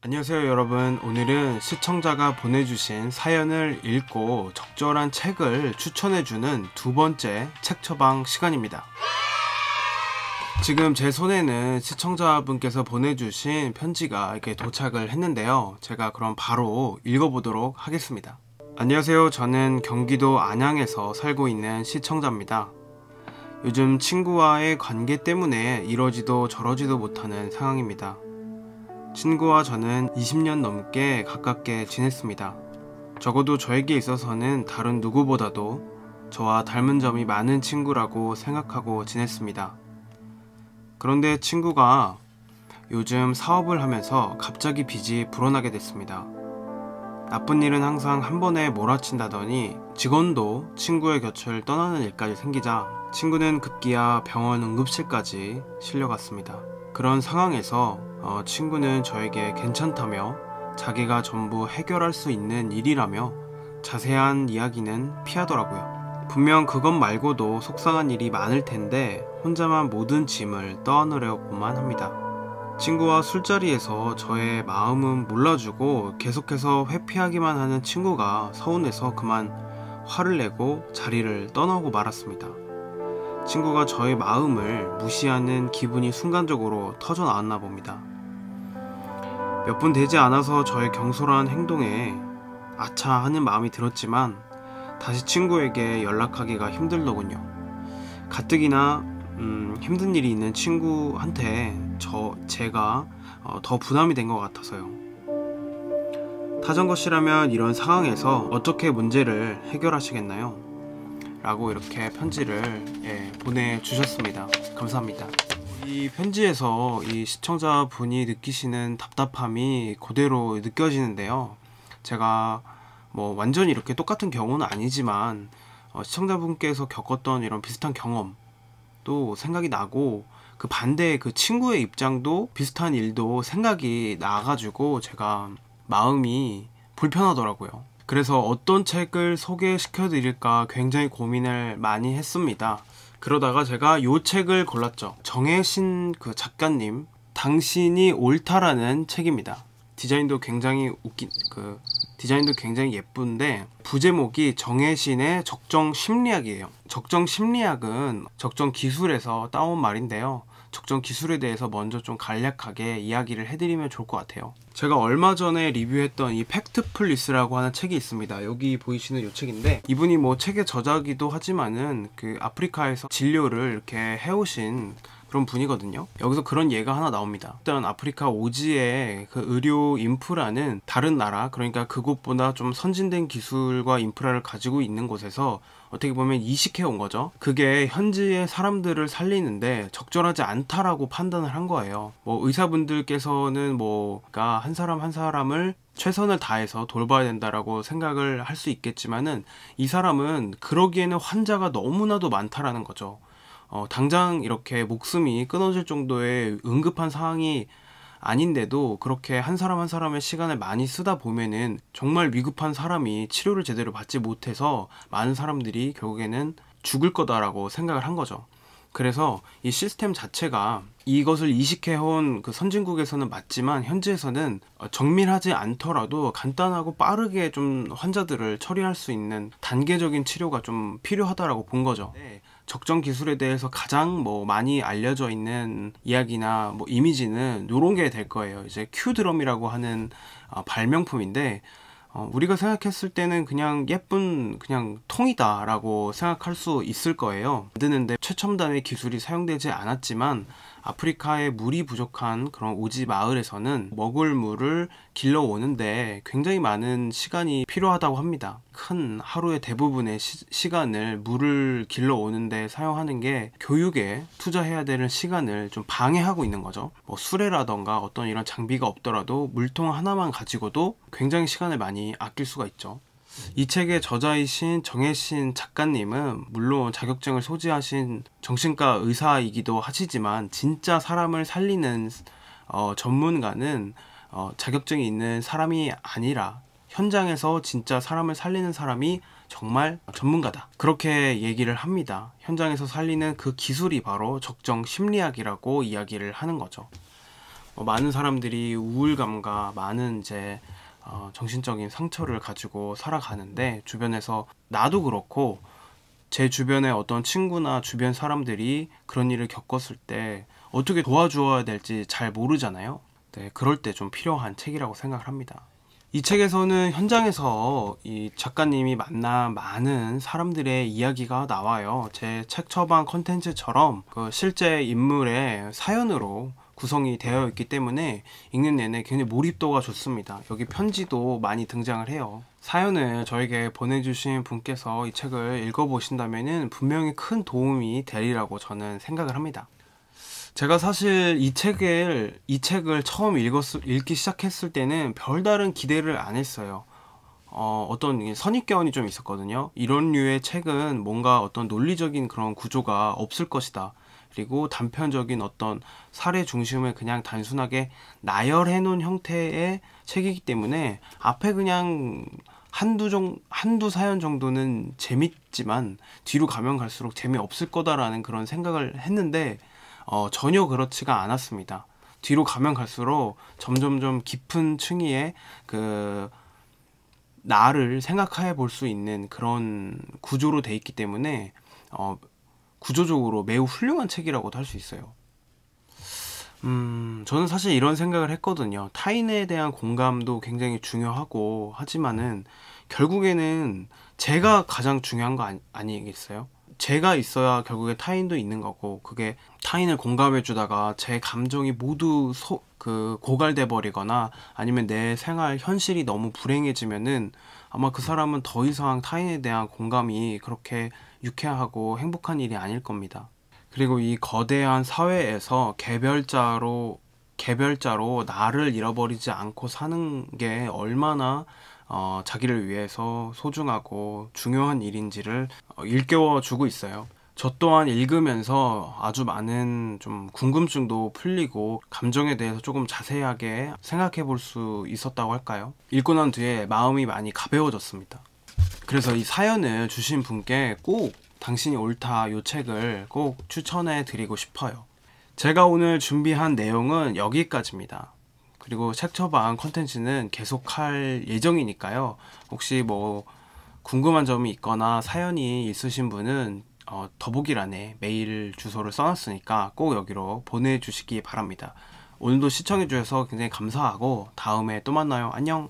안녕하세요 여러분. 오늘은 시청자가 보내주신 사연을 읽고 적절한 책을 추천해주는 두 번째 책 처방 시간입니다. 지금 제 손에는 시청자분께서 보내주신 편지가 이렇게 도착을 했는데요. 제가 그럼 바로 읽어보도록 하겠습니다. 안녕하세요. 저는 경기도 안양에서 살고 있는 시청자입니다. 요즘 친구와의 관계 때문에 이러지도 저러지도 못하는 상황입니다. 친구와 저는 20년 넘게 가깝게 지냈습니다. 적어도 저에게 있어서는 다른 누구보다도 저와 닮은 점이 많은 친구라고 생각하고 지냈습니다. 그런데 친구가 요즘 사업을 하면서 갑자기 빚이 불어나게 됐습니다. 나쁜 일은 항상 한 번에 몰아친다더니 직원도 친구의 곁을 떠나는 일까지 생기자 친구는 급기야 병원 응급실까지 실려갔습니다. 그런 상황에서 친구는 저에게 괜찮다며 자기가 전부 해결할 수 있는 일이라며 자세한 이야기는 피하더라고요. 분명 그것 말고도 속상한 일이 많을 텐데 혼자만 모든 짐을 떠안으려고만 합니다. 친구와 술자리에서 저의 마음은 몰라주고 계속해서 회피하기만 하는 친구가 서운해서 그만 화를 내고 자리를 떠나고 말았습니다. 친구가 저의 마음을 무시하는 기분이 순간적으로 터져 나왔나 봅니다. 몇 분 되지 않아서 저의 경솔한 행동에 아차 하는 마음이 들었지만 다시 친구에게 연락하기가 힘들더군요. 가뜩이나 힘든 일이 있는 친구한테 제가 더 부담이 된 것 같아서요. 타전 것이라면 이런 상황에서 어떻게 문제를 해결하시겠나요? 라고 이렇게 편지를 보내주셨습니다. 감사합니다. 이 편지에서 이 시청자분이 느끼시는 답답함이 그대로 느껴지는데요. 제가 뭐 완전히 이렇게 똑같은 경우는 아니지만 시청자분께서 겪었던 이런 비슷한 경험도 생각이 나고 그 반대의 그 친구의 입장도 비슷한 일도 생각이 나가지고 제가 마음이 불편하더라고요. 그래서 어떤 책을 소개시켜 드릴까 굉장히 고민을 많이 했습니다. 그러다가 제가 이 책을 골랐죠. 정혜신 그 작가님 당신이 옳다라는 책입니다. 디자인도 굉장히 디자인도 굉장히 예쁜데 부제목이 정혜신의 적정 심리학이에요. 적정 심리학은 적정 기술에서 따온 말인데요. 적정 기술에 대해서 먼저 좀 간략하게 이야기를 해드리면 좋을 것 같아요. 제가 얼마 전에 리뷰했던 이 팩트플리스라고 하는 책이 있습니다. 여기 보이시는 이 책인데 이분이 뭐 책의 저자기도 하지만은 그 아프리카에서 진료를 이렇게 해오신 그런 분이거든요. 여기서 그런 예가 하나 나옵니다. 일단 아프리카 오지의 그 의료 인프라는 다른 나라, 그러니까 그곳보다 좀 선진된 기술과 인프라를 가지고 있는 곳에서 어떻게 보면 이식해 온 거죠. 그게 현지의 사람들을 살리는데 적절하지 않다라고 판단을 한 거예요. 뭐 의사분들께서는 그러니까 한 사람 한 사람을 최선을 다해서 돌봐야 된다라고 생각을 할 수 있겠지만은 이 사람은 그러기에는 환자가 너무나도 많다라는 거죠. 당장 이렇게 목숨이 끊어질 정도의 응급한 상황이 아닌데도 그렇게 한 사람 한 사람의 시간을 많이 쓰다 보면은 정말 위급한 사람이 치료를 제대로 받지 못해서 많은 사람들이 결국에는 죽을 거다라고 생각을 한 거죠. 그래서 이 시스템 자체가 이것을 이식해온 그 선진국에서는 맞지만 현지에서는 정밀하지 않더라도 간단하고 빠르게 좀 환자들을 처리할 수 있는 단계적인 치료가 좀 필요하다라고 본 거죠. 적정 기술에 대해서 가장 많이 알려져 있는 이야기나 이미지는 요런 게 될 거예요. 이제 큐드럼이라고 하는 발명품인데 우리가 생각했을 때는 그냥 예쁜 그냥 통이다 라고 생각할 수 있을 거예요. 만드는데 최첨단의 기술이 사용되지 않았지만 아프리카의 물이 부족한 그런 오지 마을에서는 먹을 물을 길러오는데 굉장히 많은 시간이 필요하다고 합니다. 큰 하루의 대부분의 시간을 물을 길러오는데 사용하는 게 교육에 투자해야 되는 시간을 좀 방해하고 있는 거죠. 수레라던가 어떤 이런 장비가 없더라도 물통 하나만 가지고도 굉장히 시간을 많이 아낄 수가 있죠. 이 책의 저자이신 정혜신 작가님은 물론 자격증을 소지하신 정신과 의사이기도 하시지만 진짜 사람을 살리는 전문가는 자격증이 있는 사람이 아니라 현장에서 진짜 사람을 살리는 사람이 정말 전문가다, 그렇게 얘기를 합니다. 현장에서 살리는 그 기술이 바로 적정 심리학이라고 이야기를 하는 거죠. 많은 사람들이 우울감과 많은 이제 정신적인 상처를 가지고 살아가는데, 주변에서 나도 그렇고 제 주변에 어떤 친구나 주변 사람들이 그런 일을 겪었을 때 어떻게 도와주어야 될지 잘 모르잖아요. 네, 그럴 때 좀 필요한 책이라고 생각을 합니다. 이 책에서는 현장에서 이 작가님이 만난 많은 사람들의 이야기가 나와요. 제 책 처방 컨텐츠처럼 그 실제 인물의 사연으로 구성이 되어 있기 때문에 읽는 내내 굉장히 몰입도가 좋습니다. 여기 편지도 많이 등장을 해요. 사연을 저에게 보내주신 분께서 이 책을 읽어보신다면 분명히 큰 도움이 되리라고 저는 생각을 합니다. 제가 사실 이 책을 처음 읽기 시작했을 때는 별다른 기대를 안 했어요. 어떤 선입견이 좀 있었거든요. 이런 류의 책은 뭔가 어떤 논리적인 그런 구조가 없을 것이다. 그리고 단편적인 어떤 사례 중심을 그냥 단순하게 나열해 놓은 형태의 책이기 때문에 앞에 그냥 한두 사연 정도는 재밌지만 뒤로 가면 갈수록 재미없을 거다라는 그런 생각을 했는데 전혀 그렇지가 않았습니다. 뒤로 가면 갈수록 점점점 깊은 층위의 그 나를 생각해 볼 수 있는 그런 구조로 돼 있기 때문에 구조적으로 매우 훌륭한 책이라고도 할 수 있어요. 저는 사실 이런 생각을 했거든요. 타인에 대한 공감도 굉장히 중요하고 하지만은 결국에는 제가 가장 중요한 거 아니겠어요? 제가 있어야 결국에 타인도 있는 거고, 그게 타인을 공감해 주다가 제 감정이 모두 고갈돼 버리거나 아니면 내 생활 현실이 너무 불행해지면은 아마 그 사람은 더 이상 타인에 대한 공감이 그렇게 유쾌하고 행복한 일이 아닐 겁니다. 그리고 이 거대한 사회에서 개별자로 나를 잃어버리지 않고 사는 게 얼마나 자기를 위해서 소중하고 중요한 일인지를 일깨워 주고 있어요. 저 또한 읽으면서 아주 많은 좀 궁금증도 풀리고 감정에 대해서 조금 자세하게 생각해 볼 수 있었다고 할까요? 읽고 난 뒤에 마음이 많이 가벼워졌습니다. 그래서 이 사연을 주신 분께 꼭 당신이 옳다 이 책을 꼭 추천해 드리고 싶어요. 제가 오늘 준비한 내용은 여기까지입니다. 그리고 책 처방 컨텐츠는 계속할 예정이니까요. 혹시 뭐 궁금한 점이 있거나 사연이 있으신 분은 더보기란에 메일 주소를 써놨으니까 꼭 여기로 보내주시기 바랍니다. 오늘도 시청해주셔서 굉장히 감사하고 다음에 또 만나요. 안녕.